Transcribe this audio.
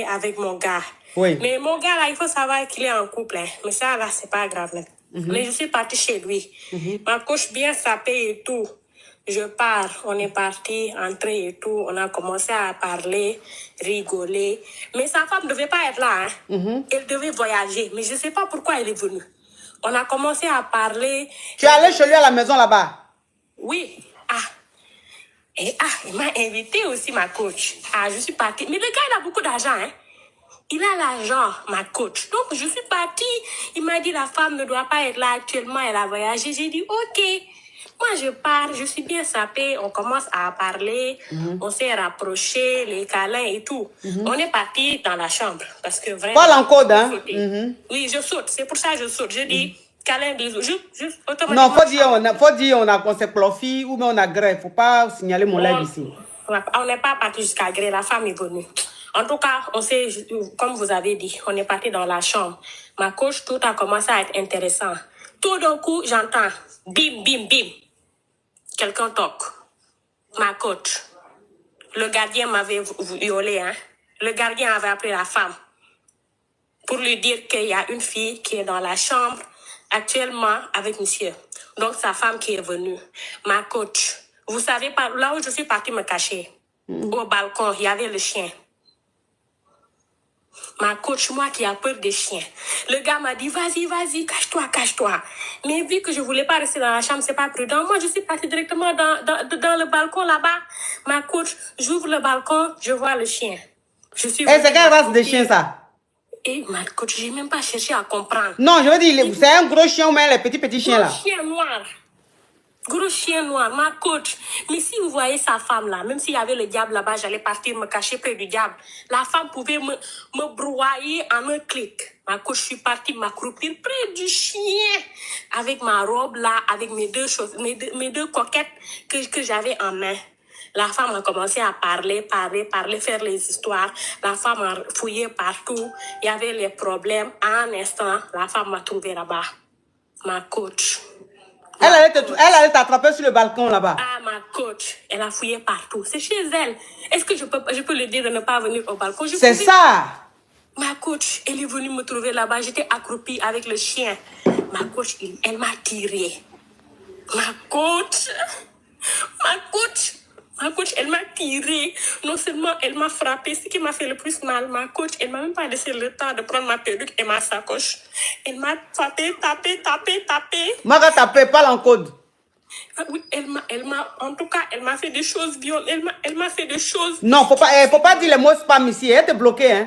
avec mon gars. Oui. Mais mon gars, là, il faut savoir qu'il est en couple. Hein. Mais ça, là, c'est pas grave. Là. Mais je suis partie chez lui. Ma couche bien sapée et tout. Je pars. On est parti, entrer et tout. On a commencé à parler, rigoler. Mais sa femme ne devait pas être là. Hein. Elle devait voyager. Mais je ne sais pas pourquoi elle est venue. On a commencé à parler. Tu es allé chez lui à la maison là-bas? Oui. Et il m'a invité aussi, ma coach. Je suis partie. Mais le gars, il a beaucoup d'argent, hein. Il a l'argent, ma coach. Donc, je suis partie. Il m'a dit, la femme ne doit pas être là actuellement. Elle a voyagé. J'ai dit, OK. Moi, je pars. Je suis bien sapée. On commence à parler. On s'est rapprochés, les câlins et tout. On est parti dans la chambre. Parce que vraiment... Pas en code, hein? Oui, je saute. C'est pour ça que je saute. Je dis... Câlin, bisous. Juste automatiquement. Non, faut dire on s'est plofi ou bien on a grève. Faut pas signaler mon live ici. On n'est pas parti jusqu'à gré. La femme est venue. En tout cas, on s'est, comme vous avez dit, on est parti dans la chambre. Ma coach, tout a commencé à être intéressant. Tout d'un coup, j'entends bim, bim, bim. Quelqu'un toque. Ma coach. Le gardien m'avait violé, hein. Le gardien avait appelé la femme pour lui dire qu'il y a une fille qui est dans la chambre actuellement avec monsieur. Donc, sa femme qui est venue. Ma coach. Vous savez, là où je suis partie me cacher, au balcon, il y avait le chien. Ma coach, moi qui a peur des chiens. Le gars m'a dit, vas-y, cache-toi, cache-toi. Mais vu que je voulais pas rester dans la chambre, c'est pas prudent. Moi, je suis partie directement dans le balcon là-bas. Ma coach, j'ouvre le balcon, je vois le chien. Je suis... c'est quelle race de chien, ça? Et ma coach, j'ai même pas cherché à comprendre. Non, je veux dire, c'est un gros chien ou bien les petits chiens là? Gros chien noir. Gros chien noir, ma coach. Mais si vous voyez sa femme là, même s'il y avait le diable là-bas, j'allais partir me cacher près du diable. La femme pouvait me brouiller en un clic. Ma coach, je suis partie m'accroupir près du chien. Avec ma robe là, avec mes deux choses, mes deux coquettes que j'avais en main. La femme a commencé à parler, faire les histoires. La femme a fouillé partout. Il y avait les problèmes. En un instant, la femme m'a trouvé là-bas. Ma coach. Elle allait t'attraper sur le balcon là-bas. Ma coach, elle a fouillé partout. C'est chez elle. Est-ce que je peux lui dire de ne pas venir au balcon? C'est ça. Ma coach, elle est venue me trouver là-bas. J'étais accroupie avec le chien. Ma coach, elle m'a tiré. Ma coach, elle m'a tiré. Non seulement elle m'a frappé, ce qui m'a fait le plus mal. Ma coach, elle m'a même pas laissé le temps de prendre ma perruque et ma sacoche. Elle m'a tapé. Moi, quand tapé, parle en code. Oui, en tout cas, elle m'a fait des choses violentes. Elle m'a fait des choses. Non, faut pas dire les mots spam ici. Elle te bloqué, hein.